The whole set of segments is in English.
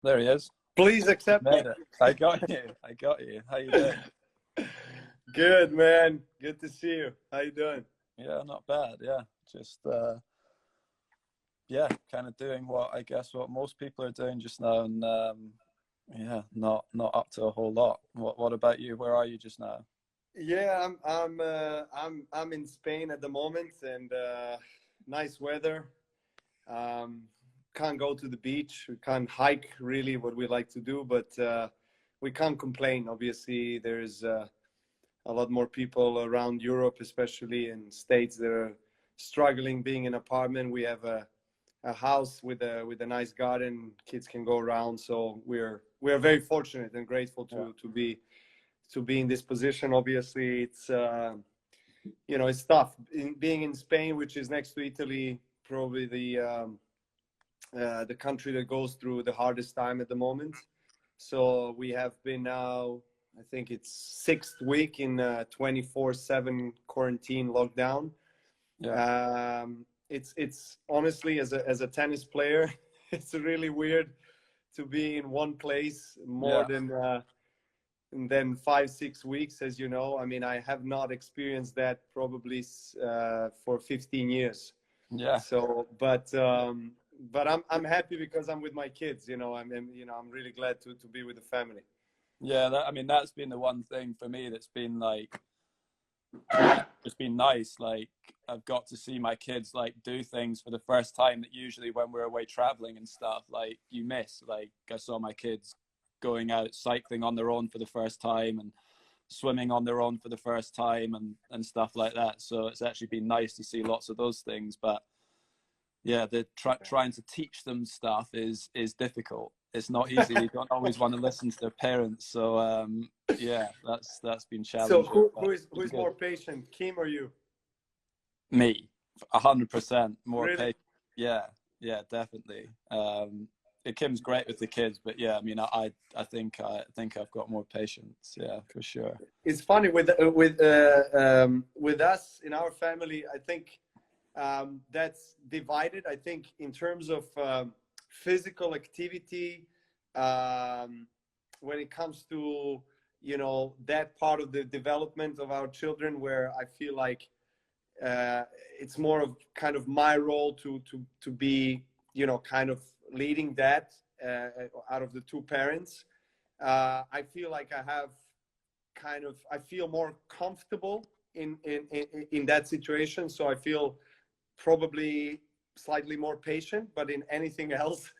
There he is. Please accept me. Made it. I got you. I got you. How you doing? Good, man. Good to see you. How you doing? Yeah, not bad. Yeah, just yeah, kind of doing what most people are doing just now, and yeah, not up to a whole lot. What about you? Where are you just now? Yeah, I'm in Spain at the moment, and nice weather. Um, can't go to the beach. We can't hike really what we like to do, but we can't complain. Obviously, there's a lot more people around Europe, especially in states that are struggling being in apartment. We have a house with a nice garden. Kids can go around, so we're very fortunate and grateful Yeah. to be in this position. Obviously, it's it's tough being in Spain, which is next to Italy, probably the country that goes through the hardest time at the moment. So we have been now, I think it's sixth week in 24/7 quarantine lockdown. Yeah. It's honestly, as a tennis player, it's really weird to be in one place more Yeah. than 5-6 weeks, as you know. I mean, I have not experienced that probably for 15 years. Yeah. So, but I'm happy because I'm with my kids. I'm really glad to be with the family. Yeah. I mean, that's been the one thing for me that's been like, it's been nice. Like, I've got to see my kids like do things for the first time that usually when we're away traveling and stuff, like you miss. Like, I saw my kids going out cycling on their own for the first time and swimming on their own for the first time and stuff like that. So it's actually been nice to see lots of those things. But yeah, the trying to teach them stuff is difficult. It's not easy. They don't always want to listen to their parents. So yeah, that's been So challenging. who is Good. more patient, Kim or you? Me, 100% more Really? patient. Yeah, yeah, definitely. Kim's great with the kids, but yeah, I mean, I think I've got more patience. Yeah, for sure. It's funny with us in our family. I think that's divided. I think in terms of physical activity, when it comes to that part of the development of our children, where I feel like it's more of kind of my role to be kind of leading that out of the two parents. I feel like I feel more comfortable in that situation, so I feel probably slightly more patient. But in anything else,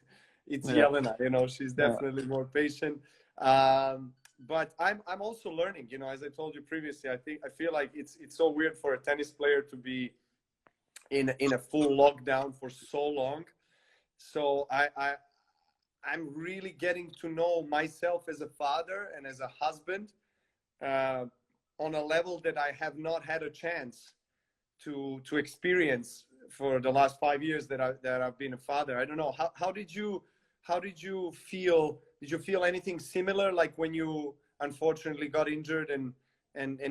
it's Yeah, Yelena. She's yeah, definitely more patient. But I'm also learning. As I told you previously, I feel like it's so weird for a tennis player to be in a full lockdown for so long. So I'm really getting to know myself as a father and as a husband uh, on a level that I have not had a chance to experience for the last 5 years that I've been a father. I don't know. How did you feel? Did you feel anything similar, like when you unfortunately got injured and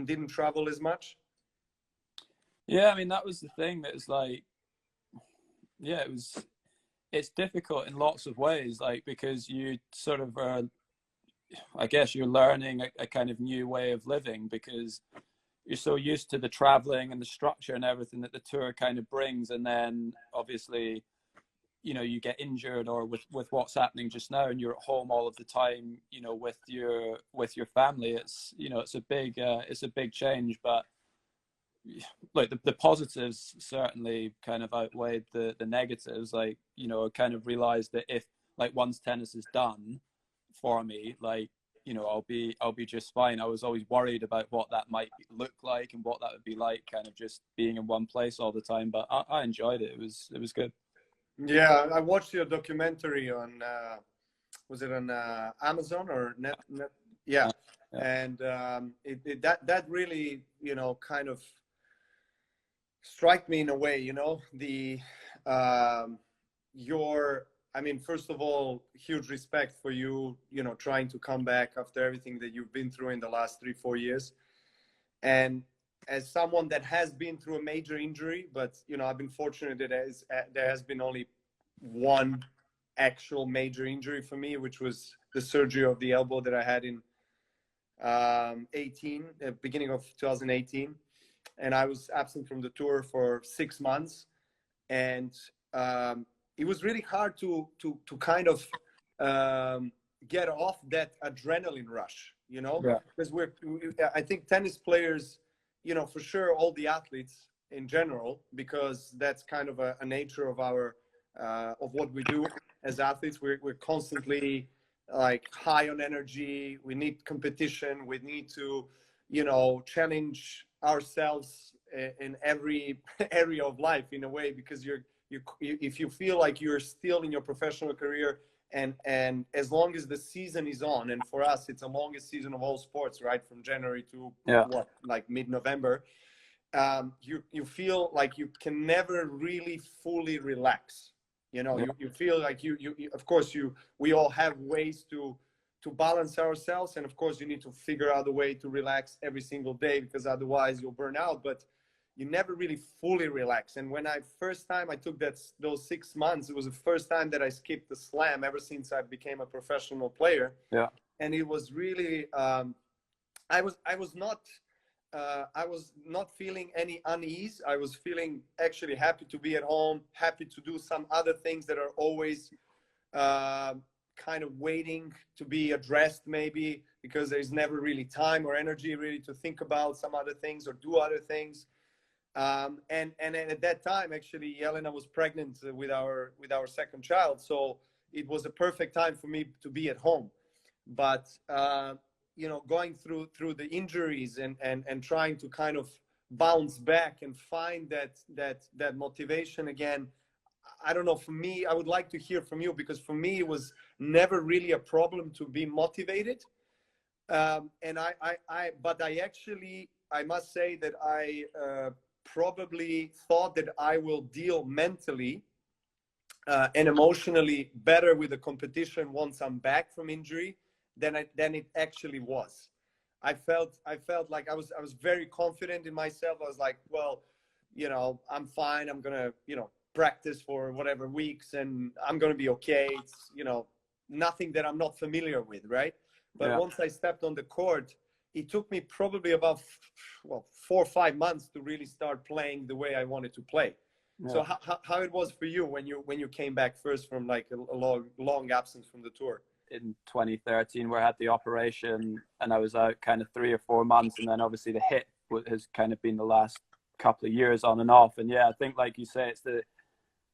didn't travel as much? yeah. I mean, that was the thing. That was like, yeah, it's difficult in lots of ways, like because you sort of are, I guess you're learning a kind of new way of living because you're so used to the traveling and the structure and everything that the tour kind of brings, and then obviously you get injured or with what's happening just now and you're at home all of the time with your family. It's a big change, but like the positives certainly kind of outweighed the negatives. Like kind of realized that if like once tennis is done for me, like I'll be just fine. I was always worried about what that might look like and what that would be like, kind of just being in one place all the time. But I enjoyed it. It was good. Yeah, I watched your documentary on was it on Amazon or net? Yeah, Uh, yeah, and that really kind of strike me in a way. The your I mean, first of all, huge respect for you. Trying to come back after everything that you've been through in the last 3-4 years, and as someone that has been through a major injury, but I've been fortunate that there has been only one actual major injury for me, which was the surgery of the elbow that I had in beginning of 2018, and I was absent from the tour for 6 months, and it was really hard to kind of get off that adrenaline rush, you know, Yeah. because I think tennis players, you know, for sure, all the athletes in general, because that's kind of a nature of our of what we do as athletes. We're constantly like high on energy. We need competition. We need to, you know, challenge ourselves in every area of life in a way, because if you feel like you're still in your professional career, and as long as the season is on, and for us it's the longest season of all sports, right, from January to like mid-November, you feel like you can never really fully relax. You know, you feel like you of course we all have ways to balance ourselves, and of course you need to figure out a way to relax every single day, because otherwise you'll burn out, but you never really fully relax. And when first time I took those 6 months, it was the first time that I skipped the slam ever since I became a professional player. Yeah. And it was really I was not feeling any unease. I was feeling actually happy to be at home, happy to do some other things that are always kind of waiting to be addressed, maybe because there's never really time or energy really to think about some other things or do other things. And at that time, actually, Jelena was pregnant with our second child, so it was a perfect time for me to be at home. But you know, going through the injuries and trying to kind of bounce back and find that motivation again, I don't know, for me, I would like to hear from you, because for me it was never really a problem to be motivated. And but I must say that I probably thought that I will deal mentally and emotionally better with the competition once I'm back from injury than it actually was. I felt like I was very confident in myself. I was like, well, you know, I'm fine. I'm gonna, you know, practice for whatever weeks, and I'm gonna be okay. It's, you know, nothing that I'm not familiar with, right? But once I stepped on the court, it took me probably about 4 or 5 months to really start playing the way I wanted to play. Yeah. So how it was for you when you came back first from like a long absence from the tour? In 2013, where I had the operation and I was out kind of 3 or 4 months, and then obviously the hit has kind of been the last couple of years on and off. And yeah, I think like you say, it's the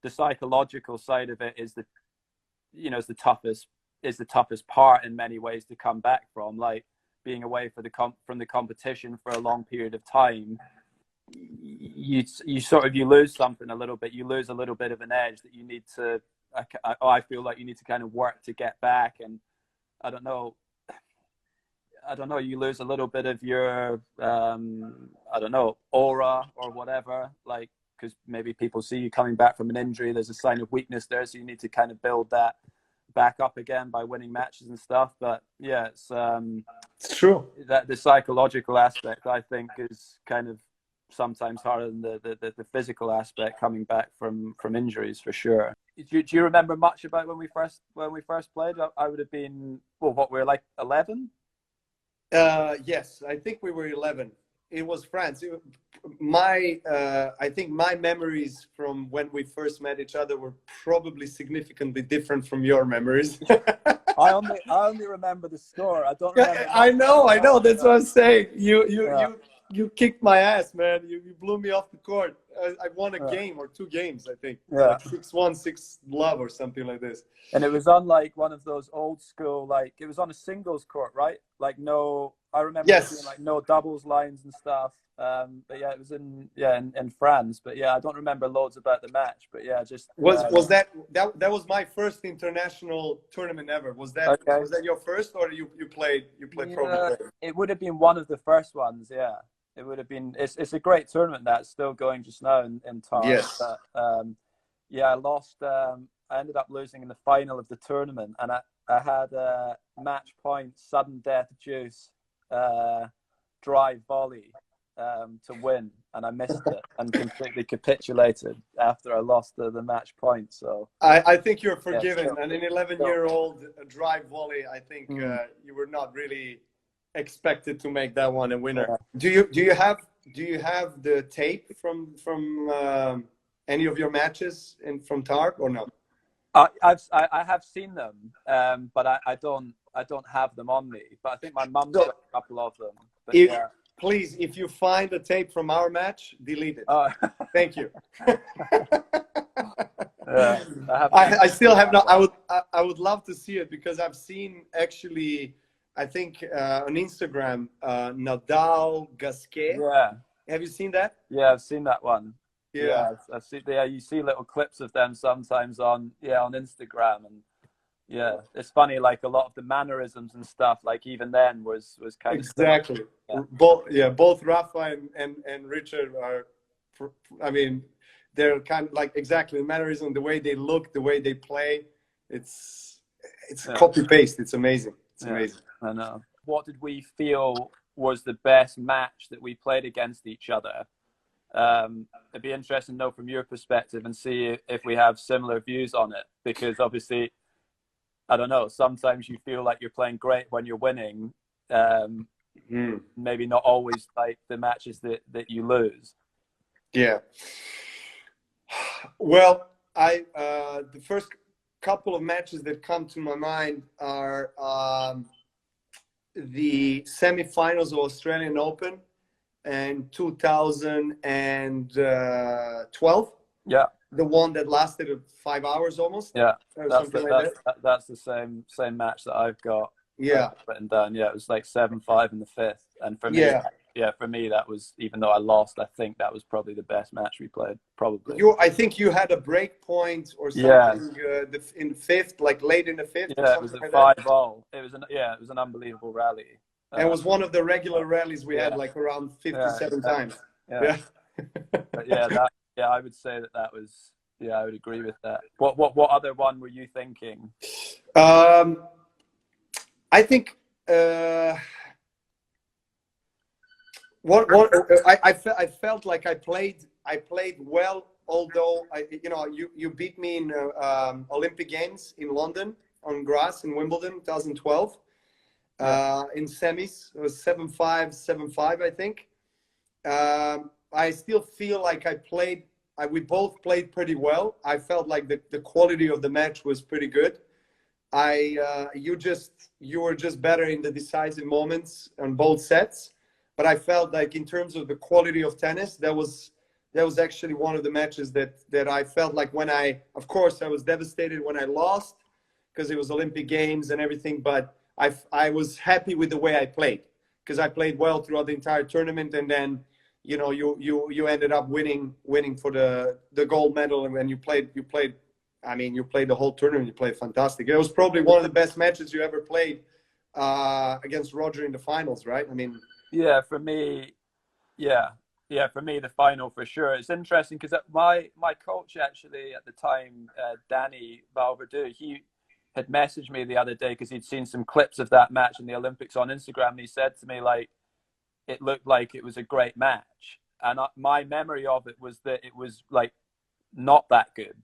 psychological side of it is the, you know, is the toughest part in many ways to come back from, like being away from the competition for a long period of time. You lose something a little bit. You lose a little bit of an edge that you need to. I feel like you need to kind of work to get back, and I don't know. You lose a little bit of your aura or whatever, like, because maybe people see you coming back from an injury. There's a sign of weakness there, so you need to kind of build that back up again by winning matches and stuff. But yeah, it's true that the psychological aspect, I think, is kind of sometimes harder than the physical aspect coming back from injuries, for sure. Do you remember much about when we first played? I would have been, well, what, we were like 11? Yes, I think we were 11. It was France. I think my memories from when we first met each other were probably significantly different from your memories. I only remember the score. I don't remember. I know. That's what I'm saying. You kicked my ass, man. You blew me off the court. I won a game or 2 games, I think. Yeah. Like 6-1, 6-love or something like this. And it was on like one of those old school, like it was on a singles court, right? Like I remember seeing like no doubles lines and stuff. But yeah, it was in France. But yeah, I don't remember loads about the match. But yeah, just was that was my first international tournament ever. Was that your first, or you played pro? It would have been one of the first ones. Yeah, it would have been. It's a great tournament that's still going just now in Tar. Yes. But, yeah, I lost. I ended up losing in the final of the tournament, and I had match point, sudden death deuce, drive volley, to win, and I missed it and completely capitulated after I lost the match point. So I think you're yeah, forgiven. still, And an 11-year-old drive volley, I think you were not really expected to make that one a winner. yeah. Do you have the tape from any of your matches from Tarp or no? I have seen them, but I don't have them on me. But I think my mum's got a couple of them. But yeah. Please, if you find a tape from our match, delete it. Oh. Thank you. Yeah, I still have not. I would love to see it because I've seen actually. I think on Instagram, Nadal Gasquet. Yeah. Have you seen that? Yeah, I've seen that one. Yeah, I've seen. Yeah, you see little clips of them sometimes on Instagram, and yeah, it's funny. Like a lot of the mannerisms and stuff. Like even then was kind of exactly. Both Rafa and Richard are. I mean, they're kind of like exactly the mannerism, the way they look, the way they play. It's copy paste. It's amazing. It's amazing. I know. What did we feel was the best match that we played against each other? It'd be interesting to know from your perspective and see if we have similar views on it. Because obviously, I don't know, sometimes you feel like you're playing great when you're winning. Maybe not always like the matches that you lose. Yeah. Well, the first couple of matches that come to my mind are the semifinals of Australian Open in 2012. Yeah. The one that lasted 5 hours almost. Yeah. That's the same match that I've got. Yeah. Written down. Yeah, it was like 7-5 in the fifth. And for me, for me, that was, even though I lost, I think that was probably the best match we played. Probably. I think you had a break point or something in the fifth, like late in the fifth. Yeah, it was at 5-all. It was an unbelievable rally. And it was one of the regular rallies we had, like around 57 times. Yeah. But I would say that was. Yeah, I would agree with that. What other one were you thinking? I think I felt like I played well, although you beat me in Olympic Games in London on grass in Wimbledon 2012 in semis. It was 7-5, 7-5, I think. I still feel like we both played pretty well. I felt like the quality of the match was pretty good. You were just better in the decisive moments on both sets, but I felt like in terms of the quality of tennis, that was actually one of the matches that I felt like of course I was devastated when I lost because it was Olympic Games and everything, but I was happy with the way I played because I played well throughout the entire tournament, and then you ended up winning for the gold medal, and when you played the whole tournament. You played fantastic. It was probably one of the best matches you ever played against Roger in the finals, right? I mean, yeah, for me, the final for sure. It's interesting because my coach actually at the time, Danny Valverde, he had messaged me the other day because he'd seen some clips of that match in the Olympics on Instagram, and he said to me like, it looked like it was a great match, and my memory of it was that it was like not that good.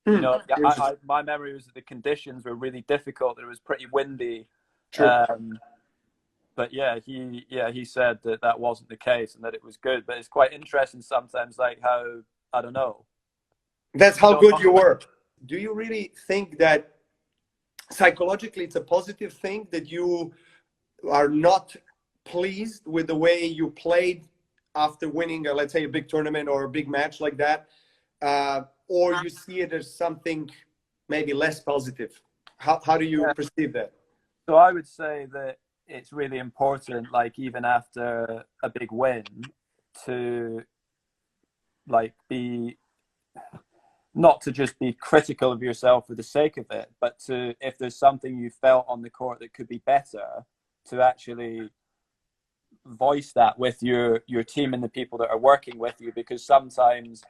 My memory was that the conditions were really difficult. It was pretty windy. True. But he said that wasn't the case and that it was good. But it's quite interesting sometimes, like how, I don't know. That's how good you were. Do you really think that psychologically it's a positive thing that you are not pleased with the way you played after winning, let's say, a big tournament or a big match like that? Or you see it as something maybe less positive? How do you perceive that? So I would say that it's really important, like even after a big win, to like not to just be critical of yourself for the sake of it, but to, if there's something you felt on the court that could be better, to actually voice that with your team and the people that are working with you, because sometimes,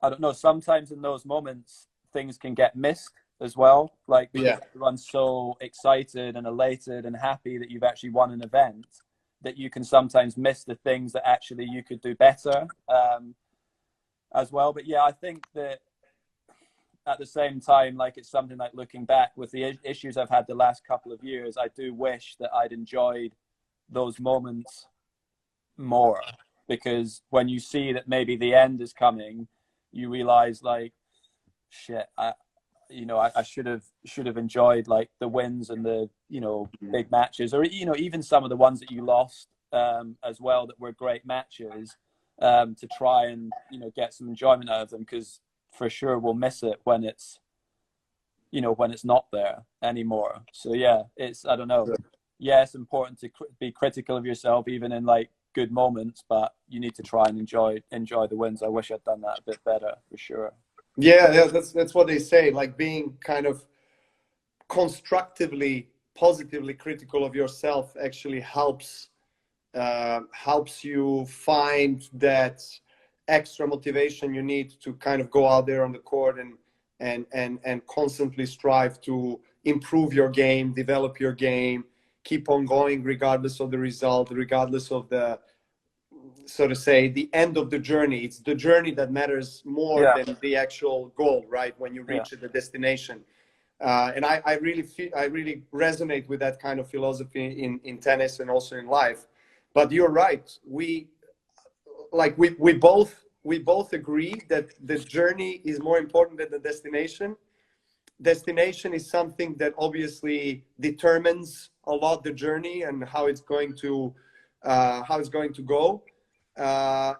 I don't know, sometimes in those moments things can get missed as well. Like everyone's so excited and elated and happy that you've actually won an event that you can sometimes miss the things that actually you could do better as well. But yeah, I think that at the same time, like it's something like looking back with the issues I've had the last couple of years, I do wish that I'd enjoyed those moments more, because when you see that maybe the end is coming, you realize like, shit, I should have enjoyed like the wins and the big matches, or even some of the ones that you lost as well that were great matches, to try and get some enjoyment out of them, because for sure we'll miss it when it's not there anymore. So yeah, I don't know. Yeah, it's important to be critical of yourself even in like good moments, but you need to try and enjoy the wins. I wish I'd done that a bit better, for sure. Yeah, that's what they say. Like being kind of constructively, positively critical of yourself actually helps you find that extra motivation you need to kind of go out there on the court and constantly strive to improve your game, develop your game, keep on going regardless of the result, regardless of the, so to say, the end of the journey. It's the journey that matters more than the actual goal, right? When you reach the destination. And I really resonate with that kind of philosophy in tennis and also in life. But you're right. We both agree that the journey is more important than the destination. Destination is something that obviously determines a lot the journey and how it's going to go.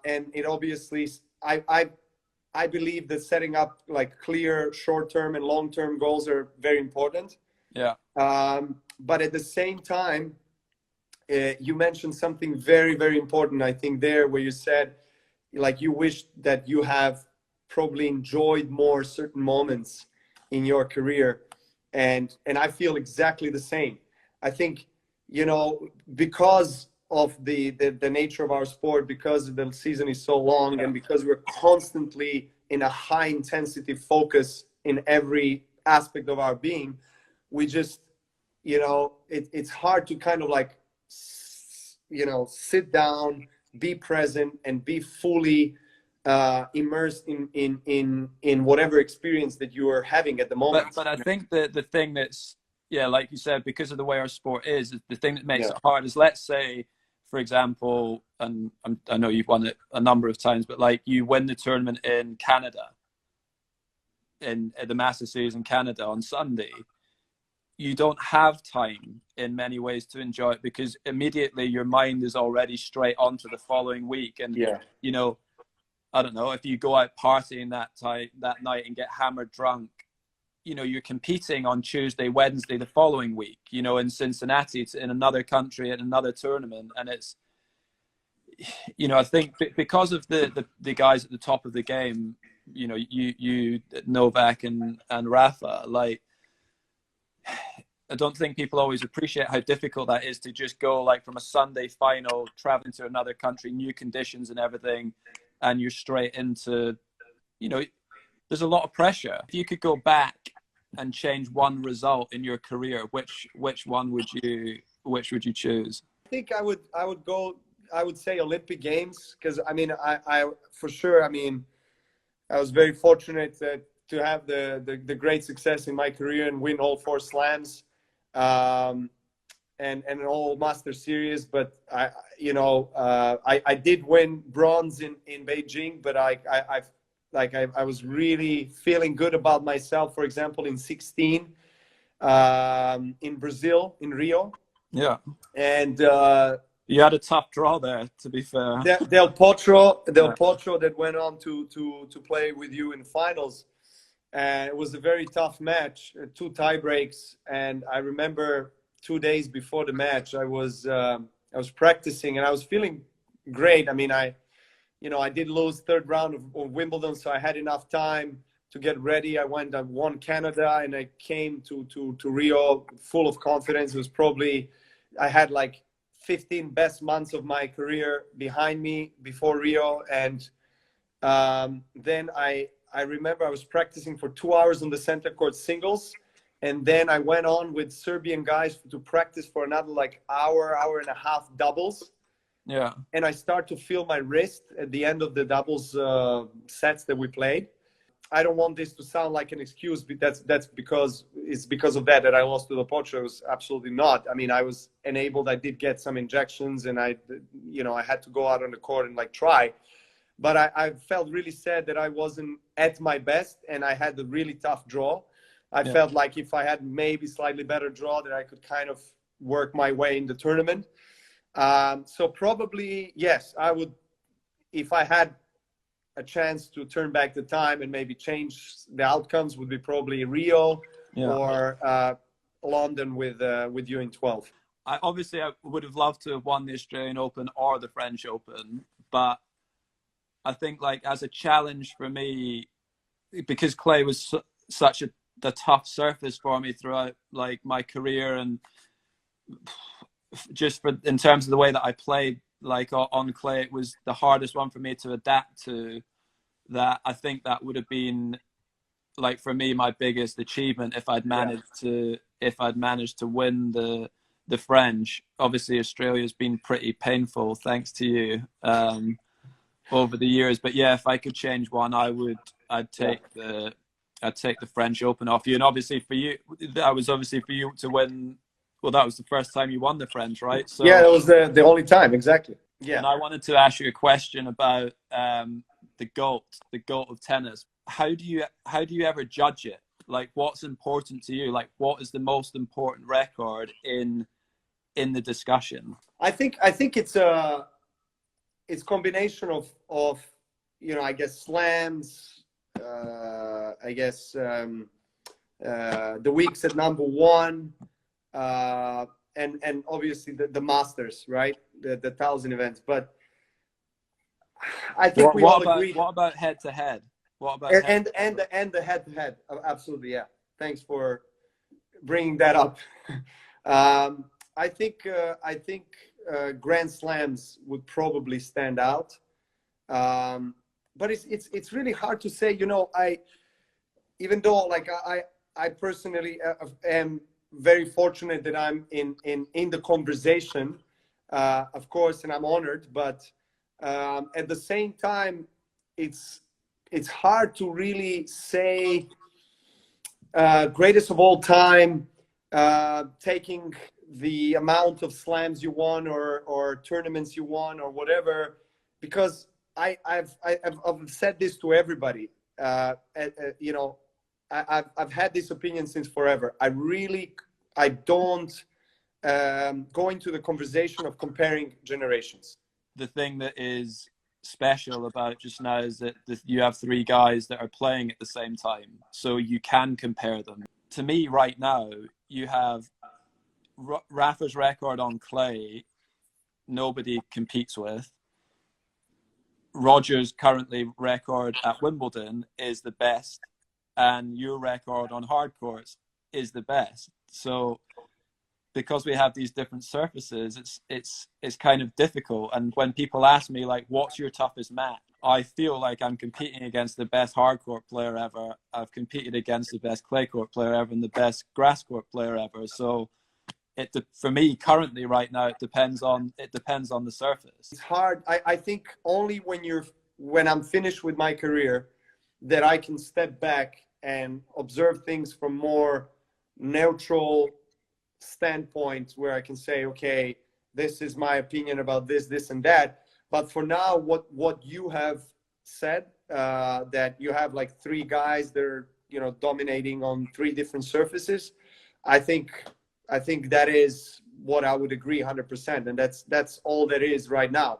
And it obviously, I believe that setting up like clear short-term and long-term goals are very important. Yeah. But at the same time, you mentioned something very, very important, I think, there, where you said, like, you wish that you have probably enjoyed more certain moments in your career. And I feel exactly the same. I think, because of the nature of our sport, because the season is so long, and because we're constantly in a high intensity focus in every aspect of our being, we just, it's hard to kind of like, sit down, be present, and be fully immersed in whatever experience that you are having at the moment. But I think that the thing that's, like you said, because of the way our sport is the thing that makes it hard is, let's say, for example, and I know you've won it a number of times, but like you win the tournament in Canada, in the Masters Series in Canada on Sunday, you don't have time in many ways to enjoy it, because immediately your mind is already straight on to the following week. And, I don't know, if you go out partying that night and get hammered drunk, you're competing on Tuesday, Wednesday, the following week, in Cincinnati, in another country, at another tournament. And it's, I think because of the guys at the top of the game, you Novak and Rafa, like, I don't think people always appreciate how difficult that is to just go like from a Sunday final, traveling to another country, new conditions and everything, and you're straight into, there's a lot of pressure. If you could go back and change one result in your career, which one would you choose? I think I would say Olympic Games, because I for sure, I was very fortunate to have the great success in my career and win all 4 slams, and an all master series. But I did win bronze in Beijing, but I was really feeling good about myself, for example, in 2016, in Brazil, in Rio. Yeah. And you had a tough draw there, to be fair. Del Potro that went on to play with you in finals. It was a very tough match, 2 tie breaks. And I remember 2 days before the match, I was practicing and I was feeling great. I did lose 3rd round of Wimbledon, so I had enough time to get ready. I won Canada, and I came to Rio full of confidence. It was probably, I had like 15 best months of my career behind me before Rio. And then I remember I was practicing for 2 hours on the center court singles, And then I went on with Serbian guys to practice for another like hour and a half doubles. Yeah. And I start to feel my wrist at the end of the doubles sets that we played. I don't want this to sound like an excuse, but that's because it's because of that I lost to the Potro. It was absolutely not. I mean, I was enabled. I did get some injections, and I had to go out on the court and like try. But I felt really sad that I wasn't at my best, and I had a really tough draw. I felt like if I had maybe slightly better draw, that I could kind of work my way in the tournament. So probably, yes, I would, if I had a chance to turn back the time and maybe change the outcomes, would be probably Rio or London with you in 12. I would have loved to have won the Australian Open or the French Open, but I think like as a challenge for me, because clay was such the tough surface for me throughout like my career, and just in terms of the way that I played like on clay, it was the hardest one for me to adapt to. That I think that would have been like for me my biggest achievement if I'd managed to win the French. Obviously Australia's been pretty painful thanks to you over the years, but yeah, if I could change one, I'd take the French Open off you. And obviously for you, that was obviously for you to win. Well, that was the first time you won the French, right? So yeah, that was the only time, exactly. Yeah. And I wanted to ask you a question about the GOAT of tennis. How do you ever judge it? Like, what's important to you? Like, what is the most important record in the discussion? I think it's a combination of I guess slams, I guess the weeks at number one, and obviously the Masters, right? The 1,000 events. But I think we all agree. What about head to head? What about the head to head? Absolutely, yeah. Thanks for bringing that up. I think Grand Slams would probably stand out, but it's really hard to say. Even though like I personally am very fortunate that I'm in the conversation, of course, and I'm honored. But at the same time, it's hard to really say greatest of all time, taking the amount of slams you won or tournaments you won or whatever, because I've said this to everybody. I've had this opinion since forever. I don't go into the conversation of comparing generations. The thing that is special about just now is that you have three guys that are playing at the same time, so you can compare them. To me, right now, you have Rafa's record on clay, nobody competes with. Roger's currently record at Wimbledon is the best, and your record on hard courts is the best. So because we have these different surfaces, it's kind of difficult. And when people ask me like, what's your toughest match, I feel like I'm competing against the best hard court player ever. I've competed against the best clay court player ever and the best grass court player ever. So for me currently right now, it depends on the surface. It's hard. I think only when I'm finished with my career that I can step back and observe things from more neutral standpoint, where I can say, okay, this is my opinion about this and that. But for now, what you have said, that you have like three guys that are dominating on three different surfaces, I think that is what I would agree 100%, and that's all there is right now.